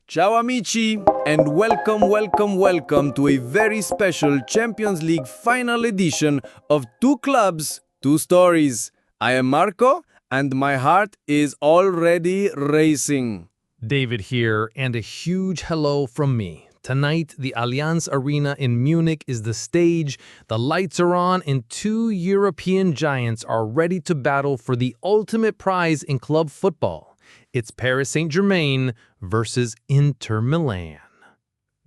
Ciao amici, and welcome to a very special Champions League final edition of Two Clubs, Two Stories. I am Marco, and my heart is already racing. David here, and a huge hello from me. Tonight, the Allianz Arena in Munich is the stage, the lights are on, and two European giants are ready to battle for the ultimate prize in club football. It's Paris Saint-Germain versus Inter Milan.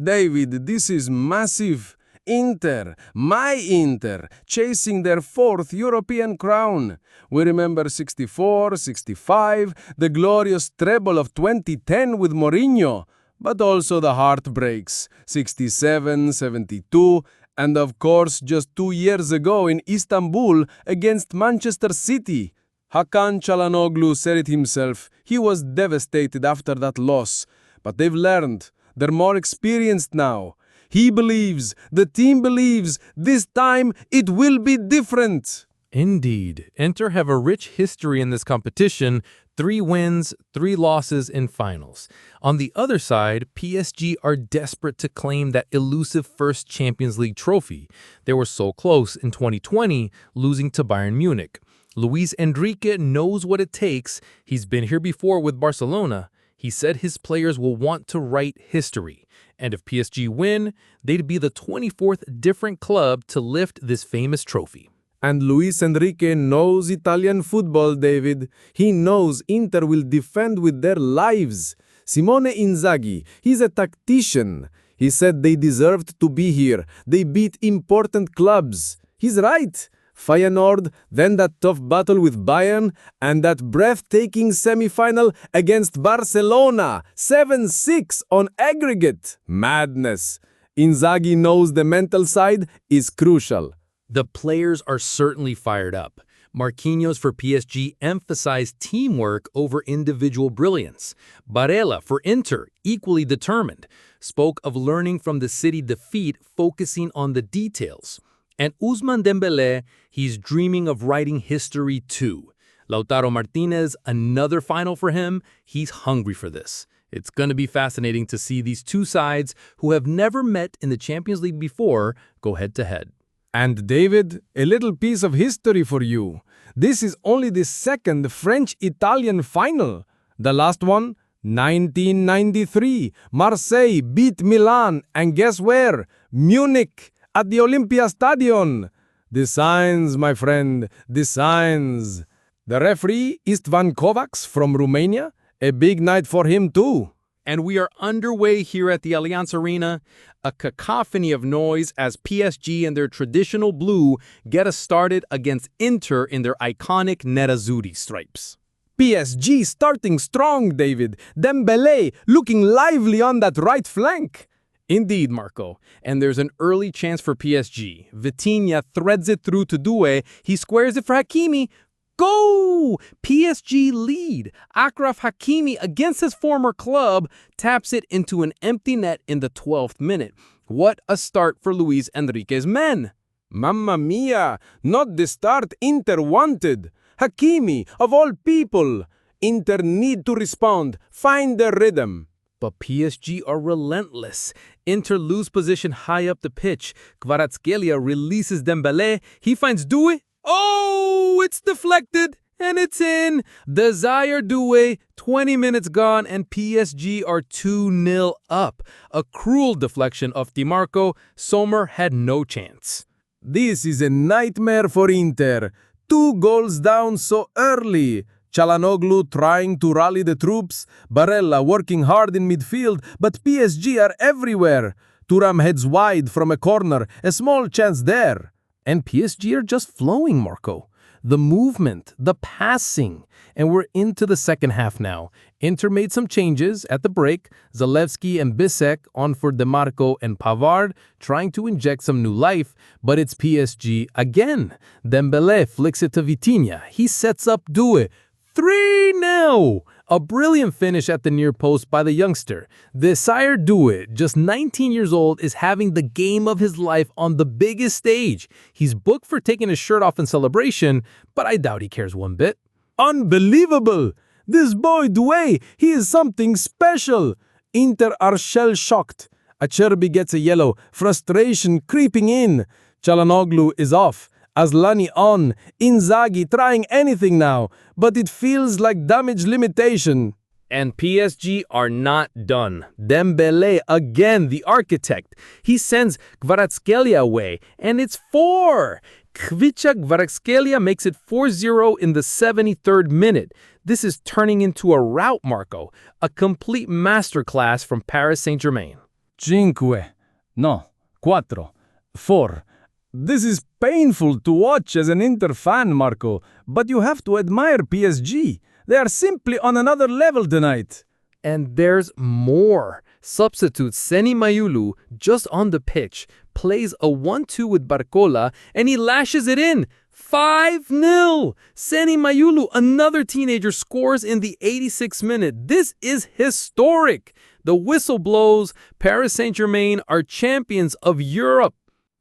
David, this is massive. Inter, my Inter, chasing their fourth European crown. We remember 64, 65, the glorious treble of 2010 with Mourinho, but also the heartbreaks, 67, 72, and of course just 2 years ago in Istanbul against Manchester City. Hakan Çalhanoğlu said it himself. He was devastated after that loss. But they've learned. They're more experienced now. He believes, the team believes, this time it will be different. Indeed, Inter have a rich history in this competition, 3 wins, 3 losses in finals. On the other side, PSG are desperate to claim that elusive first Champions League trophy. They were so close in 2020, losing to Bayern Munich. Luis Enrique knows what it takes. He's been here before with Barcelona. He said his players will want to write history. And if PSG win, they'd be the 24th different club to lift this famous trophy. And Luis Enrique knows Italian football, David. He knows Inter will defend with their lives. Simone Inzaghi, he's a tactician. He said they deserved to be here. They beat important clubs. He's right. Feyenoord, then that tough battle with Bayern, and that breathtaking semi-final against Barcelona, 7-6 on aggregate. Madness. Inzaghi knows the mental side is crucial. The players are certainly fired up. Marquinhos for PSG emphasized teamwork over individual brilliance. Barella for Inter, equally determined, spoke of learning from the City defeat, focusing on the details. And Ousmane Dembélé, he's dreaming of writing history too. Lautaro Martinez, another final for him. He's hungry for this. It's going to be fascinating to see these two sides who have never met in the Champions League before go head-to-head. And David, a little piece of history for you. This is only the second French-Italian final. The last one, 1993. Marseille beat Milan, and guess where? Munich. At the Olympia Stadion. The signs, my friend, the signs. The referee, Istvan Kovacs from Romania. A big night for him too. And we are underway here at the Allianz Arena. A cacophony of noise as PSG in their traditional blue get us started against Inter in their iconic Nerazzurri stripes. PSG starting strong, David. Dembélé looking lively on that right flank. Indeed, Marco. And there's an early chance for PSG. Vitinha threads it through to Doue. He squares it for Hakimi. Go! PSG lead. Achraf Hakimi, against his former club, taps it into an empty net in the 12th minute. What a start for Luis Enrique's men. Mamma mia! Not the start Inter wanted. Hakimi, of all people. Inter need to respond. Find their rhythm. But PSG are relentless. Inter lose position high up the pitch. Kvaratskhelia releases Dembélé. He finds Doue. Oh, it's deflected. And it's in. Desire Doue, 20 minutes gone, and PSG are 2-0 up. A cruel deflection of Di Marco. Sommer had no chance. This is a nightmare for Inter. 2 goals down so early. Çalhanoğlu trying to rally the troops, Barella working hard in midfield, but PSG are everywhere. Thuram heads wide from a corner, a small chance there. And PSG are just flowing, Marco. The movement, the passing. And we're into the second half now. Inter made some changes at the break. Zalewski and Bisek on for DeMarco and Pavard, trying to inject some new life. But it's PSG again. Dembélé flicks it to Vitinha. He sets up Doue. 3-0! A brilliant finish at the near post by the youngster. Desire Doue, just 19 years old, is having the game of his life on the biggest stage. He's booked for taking his shirt off in celebration, but I doubt he cares one bit. Unbelievable! This boy Doue, he is something special. Inter are shell-shocked. Acerbi gets a yellow, frustration creeping in. Çalhanoğlu is off. Asllani on. Inzaghi trying anything now, but it feels like damage limitation. And PSG are not done. Dembélé again, the architect. He sends Kvaratskhelia away, and it's 4. Khvicha Kvaratskhelia makes it 4-0 in the 73rd minute. This is turning into a rout, Marco. A complete masterclass from Paris Saint-Germain. 5, no, 4, 4. This is painful to watch as an Inter fan, Marco, but you have to admire PSG. They are simply on another level tonight. And there's more. Substitute Senny Mayulu, just on the pitch, plays a 1-2 with Barcola, and he lashes it in. 5-0! Senny Mayulu, another teenager, scores in the 86th minute. This is historic. The whistle blows. Paris Saint-Germain are champions of Europe.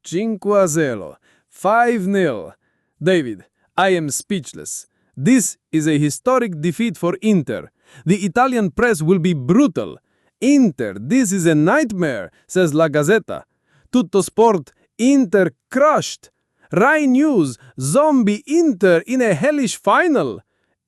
5-0. 5-0. David, I am speechless. This is a historic defeat for Inter. The Italian press will be brutal. Inter, this is a nightmare, says La Gazzetta. Tutto Sport, Inter crushed. Rai News, zombie Inter in a hellish final.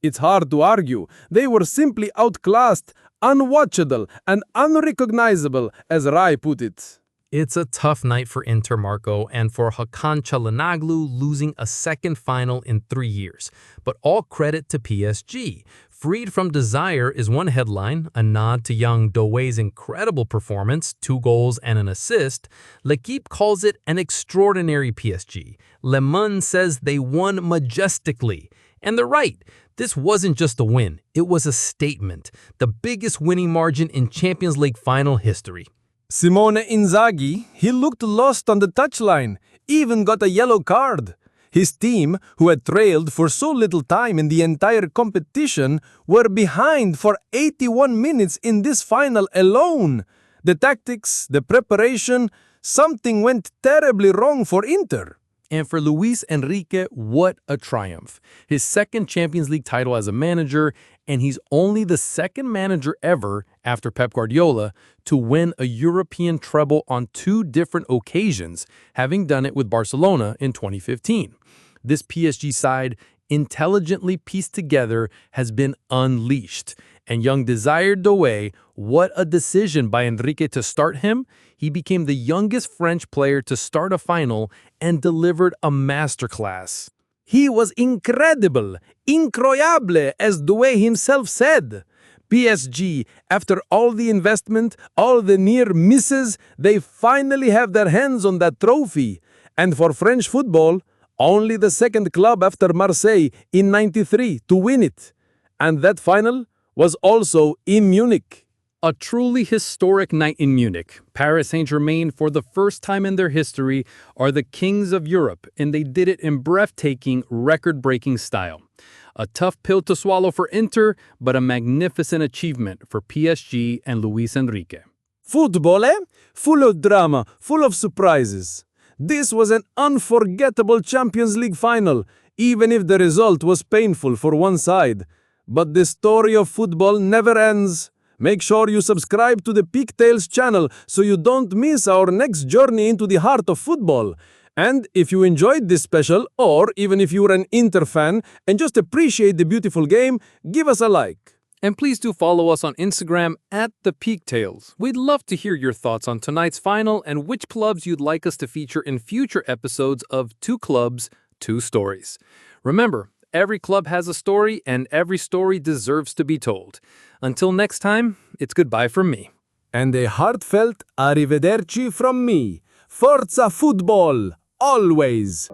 It's hard to argue. They were simply outclassed, unwatchable, and unrecognizable, as Rai put it. It's a tough night for Inter, Marco, and for Hakan Çalhanoğlu losing a second final in 3 years. But all credit to PSG. Freed from Desire is one headline, a nod to young Doue's incredible performance, 2 goals and an assist. L'Équipe calls it an extraordinary PSG. Le Monde says they won majestically. And they're right. This wasn't just a win. It was a statement. The biggest winning margin in Champions League final history. Simone Inzaghi, he looked lost on the touchline, even got a yellow card. His team, who had trailed for so little time in the entire competition, were behind for 81 minutes in this final alone. The tactics, the preparation, something went terribly wrong for Inter. And for Luis Enrique, what a triumph. His second Champions League title as a manager, and he's only the second manager ever, after Pep Guardiola, to win a European treble on 2 different occasions, having done it with Barcelona in 2015. This PSG side, intelligently pieced together, has been unleashed. And young Desire Doue, what a decision by Enrique to start him. He became the youngest French player to start a final and delivered a masterclass. He was incredible, incroyable, as Doue himself said. PSG, after all the investment, all the near misses, they finally have their hands on that trophy. And for French football, only the second club after Marseille in '93 to win it. And that final was also in Munich. A truly historic night in Munich. Paris Saint-Germain, for the first time in their history, are the kings of Europe, and they did it in breathtaking, record-breaking style. A tough pill to swallow for Inter, but a magnificent achievement for PSG and Luis Enrique. Football, eh? Full of drama, full of surprises. This was an unforgettable Champions League final, even if the result was painful for one side. But the story of football never ends. Make sure you subscribe to the Pigtails channel so you don't miss our next journey into the heart of football. And if you enjoyed this special, or even if you're an Inter fan and just appreciate the beautiful game, give us a like. And please do follow us on Instagram @ThePeakTales. We'd love to hear your thoughts on tonight's final and which clubs you'd like us to feature in future episodes of 2 Clubs, 2 Stories. Remember, every club has a story, and every story deserves to be told. Until next time, it's goodbye from me. And a heartfelt arrivederci from me. Forza football, always!